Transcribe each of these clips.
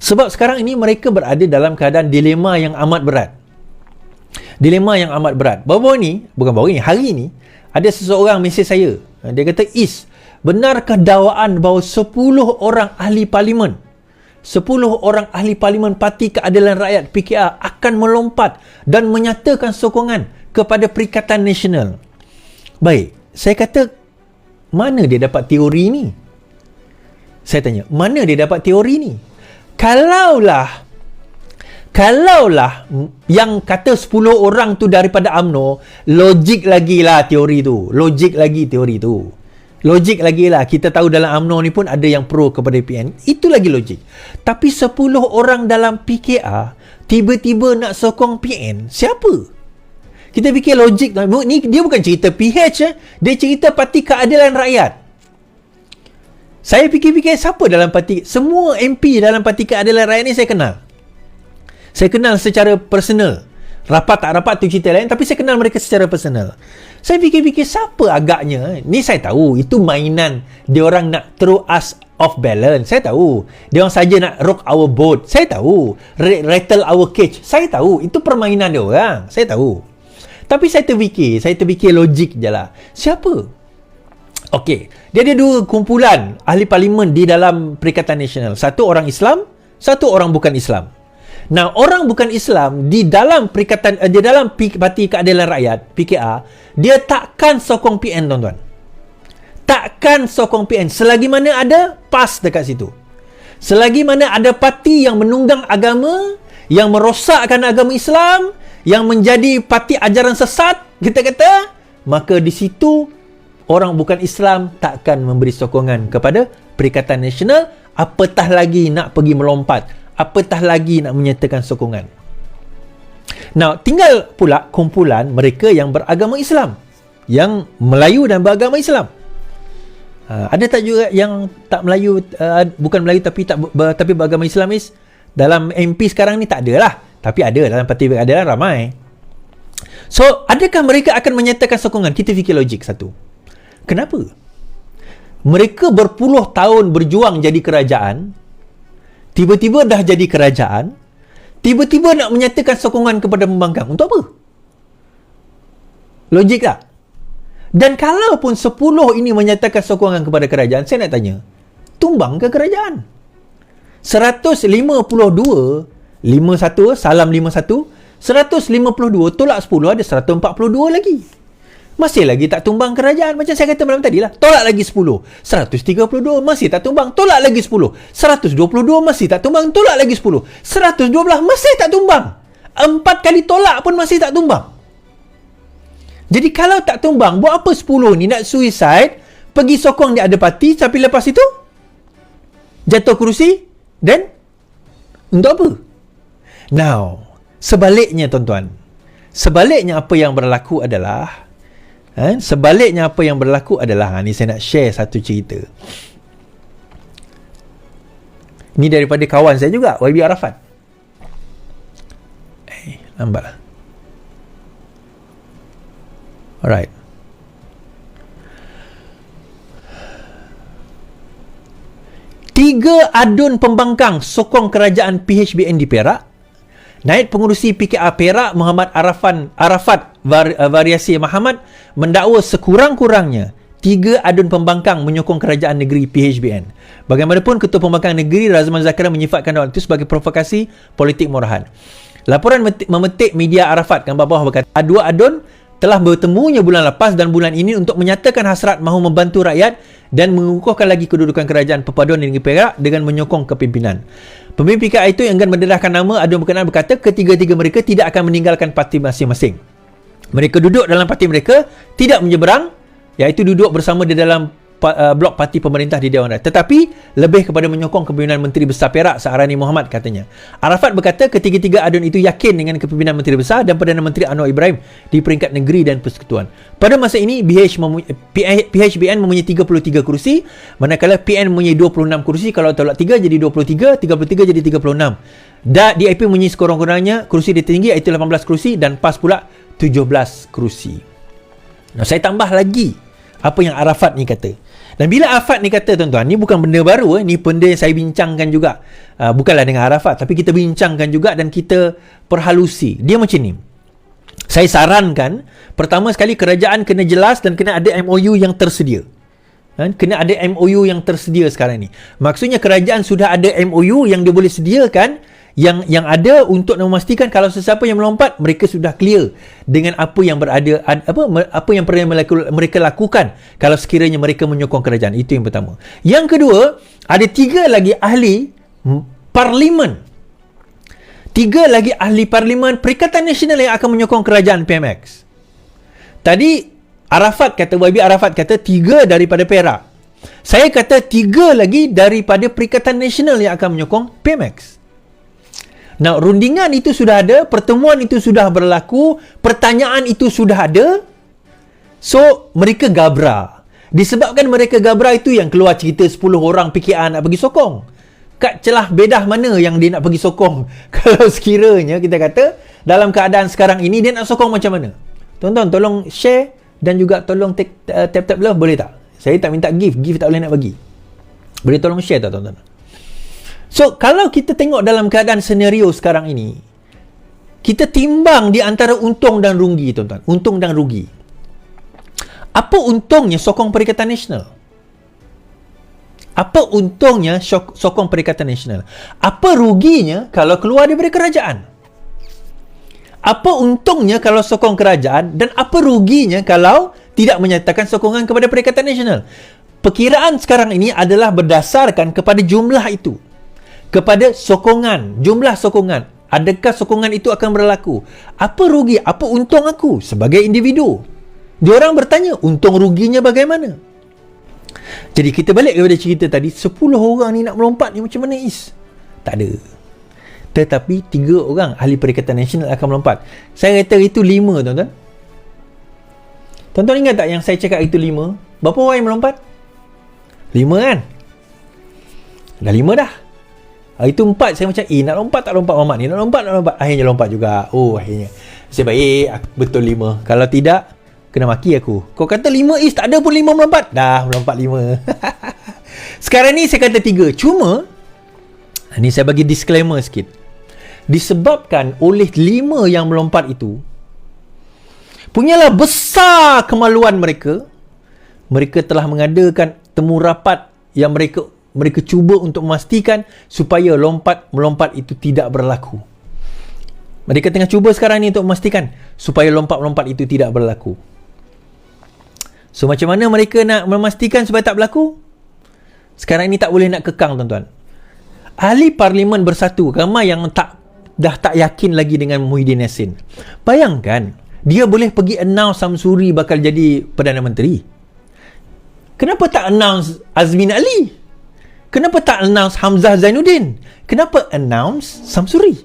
Sebab sekarang ini mereka berada dalam keadaan dilema yang amat berat. Dilema yang amat berat. Hari ini, ada seseorang mesej saya. Dia kata, benarkah dakwaan bahawa 10 orang ahli parlimen, 10 orang ahli parlimen Parti Keadilan Rakyat PKR akan melompat dan menyatakan sokongan kepada Perikatan Nasional? Baik, saya kata, mana dia dapat teori ni? Saya tanya, mana dia dapat teori ni? Kalaulah yang kata 10 orang tu daripada UMNO, logik lagi lah teori tu. Logik lagi lah. Kita tahu dalam UMNO ni pun ada yang pro kepada PN. Itu lagi logik. Tapi 10 orang dalam PKR tiba-tiba nak sokong PN. Siapa? Kita fikir logik. Ni dia bukan cerita PH. Dia cerita Parti Keadilan Rakyat. Saya fikir-fikir siapa dalam parti. Semua MP dalam Parti Keadilan Rakyat ni saya kenal. Saya kenal secara personal. Rapat tak rapat tu cerita lain, tapi saya kenal mereka secara personal. Saya fikir-fikir siapa agaknya. Ni saya tahu itu mainan dia orang nak throw us off balance. Saya tahu dia orang saja nak rock our boat. Saya tahu rattle our cage. Saya tahu itu permainan dia orang. Saya tahu. Tapi saya terfikir logik je lah. Siapa? Okey, dia ada 2 kumpulan ahli parlimen di dalam Perikatan Nasional. Satu orang Islam, satu orang bukan Islam. Nah, orang bukan Islam di dalam Parti Keadilan Rakyat PKR, dia takkan sokong PN, tuan-tuan. Takkan sokong PN selagi mana ada PAS dekat situ. Selagi mana ada parti yang menunggang agama, yang merosakkan agama Islam, yang menjadi parti ajaran sesat, kita kata, maka di situ orang bukan Islam takkan memberi sokongan kepada Perikatan Nasional, apatah lagi nak pergi melompat, apatah lagi nak menyatakan sokongan. Nah, tinggal pula kumpulan mereka yang beragama Islam, yang Melayu dan beragama Islam. Ada tak juga yang tak Melayu, bukan Melayu tapi beragama Islamis? Dalam MP sekarang ni tak ada lah, tapi ada dalam Parti Keadilan ramai. So, adakah mereka akan menyatakan sokongan? Kita fikir logik satu. Kenapa? Mereka berpuluh tahun berjuang jadi kerajaan, tiba-tiba dah jadi kerajaan, tiba-tiba nak menyatakan sokongan kepada pembangkang. Untuk apa? Logik tak? Dan kalaupun 10 ini menyatakan sokongan kepada kerajaan, saya nak tanya, tumbang ke kerajaan? 152, 51, salam 51, 152 tolak 10 ada 142 lagi. Masih lagi tak tumbang kerajaan. Macam saya kata malam tadi lah. Tolak lagi 10. 132 masih tak tumbang. Tolak lagi 10. 122 masih tak tumbang. Tolak lagi 10. 112 masih tak tumbang. 4 kali tolak pun masih tak tumbang. Jadi kalau tak tumbang, buat apa 10 ni nak suicide, pergi sokong dia ada parti, tapi lepas itu jatuh kerusi, dan untuk apa? Now, sebaliknya tuan-tuan, sebaliknya apa yang berlaku adalah ni saya nak share satu cerita. Ni daripada kawan saya juga, YB Arafat. Nampaklah. Alright. Tiga adun pembangkang sokong kerajaan PHBN di Perak. Naib Pengurusi PKR Perak Muhammad Arafat Variasi Muhammad mendakwa sekurang-kurangnya 3 adun pembangkang menyokong kerajaan negeri PHBN. Bagaimanapun, Ketua Pembangkang Negeri Razman Zakaria menyifatkan dakwaan itu sebagai provokasi politik murahan. Laporan memetik media Arafat gambar bawah berkata, 2 adun telah bertemunya bulan lepas dan bulan ini untuk menyatakan hasrat mahu membantu rakyat dan mengukuhkan lagi kedudukan kerajaan perpaduan negeri Perak dengan menyokong kepimpinan. Pemimpin PKR itu yang enggan mendedahkan nama adun berkenaan berkata ketiga-tiga mereka tidak akan meninggalkan parti masing-masing. Mereka duduk dalam parti mereka, tidak menyeberang, iaitu duduk bersama di dalam blok parti pemerintah di Dewan Rakyat, tetapi lebih kepada menyokong kepimpinan Menteri Besar Perak Sa'arani Muhammad, katanya. Arafat berkata ketiga-tiga adun itu yakin dengan kepimpinan Menteri Besar dan Perdana Menteri Anwar Ibrahim di peringkat negeri dan persekutuan. Pada masa ini PHBN mempunyai 33 kursi, manakala PN mempunyai 26 kursi. Kalau tolak 3 jadi 23, 33 jadi 36. DIP mempunyai sekurang-kurangnya kursi tertinggi iaitu 18 kursi dan PAS pula 17 kursi. Nah, saya tambah lagi apa yang Arafat ni kata. Dan bila Arafat ni kata, tuan-tuan, ni bukan benda baru, ni benda yang saya bincangkan juga. Bukanlah dengan Arafat, tapi kita bincangkan juga dan kita perhalusi. Dia macam ni. Saya sarankan, pertama sekali kerajaan kena jelas dan kena ada MOU yang tersedia. Kena ada MOU yang tersedia sekarang ni. Maksudnya kerajaan sudah ada MOU yang dia boleh sediakan, yang ada untuk memastikan kalau sesiapa yang melompat, mereka sudah clear dengan apa yang berada, apa yang pernah mereka lakukan kalau sekiranya mereka menyokong kerajaan. Itu yang pertama. Yang kedua, ada 3 lagi ahli parlimen. 3 lagi ahli parlimen Perikatan Nasional yang akan menyokong kerajaan PMX. Tadi Arafat kata, YB Arafat kata 3 daripada Perak. Saya kata 3 lagi daripada Perikatan Nasional yang akan menyokong PMX. Nah, rundingan itu sudah ada, pertemuan itu sudah berlaku, pertanyaan itu sudah ada. So, mereka gabra. Disebabkan mereka gabra itu yang keluar cerita 10 orang PKR nak pergi sokong. Kat celah bedah mana yang dia nak pergi sokong? Kalau sekiranya kita kata, dalam keadaan sekarang ini, dia nak sokong macam mana? Tuan-tuan, tolong share dan juga tolong tap-tap love, boleh tak? Saya tak minta gift tak boleh nak bagi. Boleh tolong share tak, tuan-tuan? So, kalau kita tengok dalam keadaan senario sekarang ini, kita timbang di antara untung dan rugi, tuan-tuan. Untung dan rugi. Apa untungnya sokong Perikatan Nasional? Apa untungnya sokong Perikatan Nasional? Apa ruginya kalau keluar daripada kerajaan? Apa untungnya kalau sokong kerajaan dan apa ruginya kalau tidak menyatakan sokongan kepada Perikatan Nasional? Perkiraan sekarang ini adalah berdasarkan kepada jumlah itu. Kepada sokongan, jumlah sokongan. Adakah sokongan itu akan berlaku? Apa rugi? Apa untung aku sebagai individu? Diorang bertanya, untung ruginya bagaimana? Jadi kita balik kepada cerita tadi, 10 orang ni nak melompat ni macam mana Is? Tak ada. Tetapi 3 orang ahli Perikatan Nasional akan melompat. Saya kata itu 5, tuan-tuan. Tuan-tuan ingat tak yang saya cakap itu 5? Berapa orang yang melompat? 5 kan? Dah 5 dah. Itu 4 saya macam nak lompat tak lompat Muhammad ni, nak lompat. Akhirnya lompat juga. Akhirnya saya baik, betul 5. Kalau tidak, kena maki aku. Kau kata 5 Is, tak ada pun 5 melompat. Dah melompat 5. Sekarang ni saya kata 3. Cuma ni saya bagi disclaimer sikit. Disebabkan oleh 5 yang melompat itu, punyalah besar kemaluan mereka. Mereka telah mengadakan temu rapat yang mereka cuba untuk memastikan supaya melompat itu tidak berlaku. Mereka tengah cuba sekarang ni untuk memastikan supaya lompat itu tidak berlaku. So, macam mana mereka nak memastikan supaya tak berlaku? Sekarang ini tak boleh nak kekang, tuan-tuan. Ahli parlimen bersatu, ramai yang dah tak yakin lagi dengan Muhyiddin Yassin. Bayangkan, dia boleh pergi announce Samsuri bakal jadi Perdana Menteri. Kenapa tak announce Azmin Ali? Kenapa tak announce Hamzah Zainuddin? Kenapa announce Samsuri?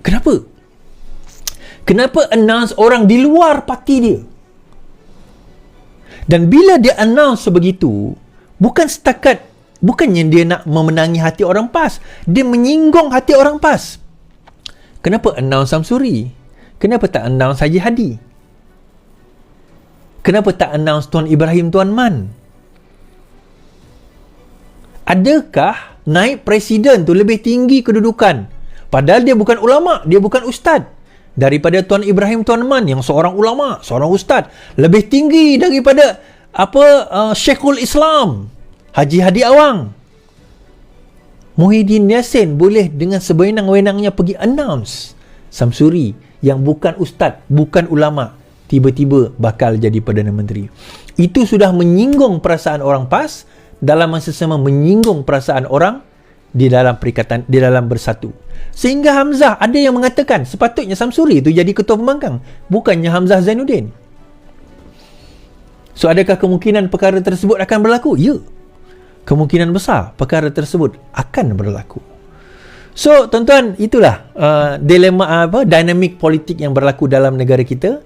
Kenapa? Kenapa announce orang di luar parti dia? Dan bila dia announce sebegitu, bukannya dia nak memenangi hati orang PAS, dia menyinggung hati orang PAS. Kenapa announce Samsuri? Kenapa tak announce Haji Hadi? Kenapa tak announce Tuan Ibrahim Tuan Man? Adakah naib presiden tu lebih tinggi kedudukan, padahal dia bukan ulama, dia bukan ustaz, daripada Tuan Ibrahim Tuan Man yang seorang ulama, seorang ustaz, lebih tinggi daripada Syekhul Islam Haji Hadi Awang? Muhyiddin Yassin boleh dengan sewenang-wenangnya pergi announce Samsuri yang bukan ustaz, bukan ulama, tiba-tiba bakal jadi Perdana Menteri. Itu sudah menyinggung perasaan orang PAS, dalam masa sama menyinggung perasaan orang di dalam perikatan, di dalam bersatu. Sehingga Hamzah, ada yang mengatakan sepatutnya Samsuri itu jadi ketua pembangkang, bukannya Hamzah Zainuddin. So, adakah kemungkinan perkara tersebut akan berlaku? Ya. Kemungkinan besar perkara tersebut akan berlaku. So, tuan-tuan, itulah dilema dinamik politik yang berlaku dalam negara kita.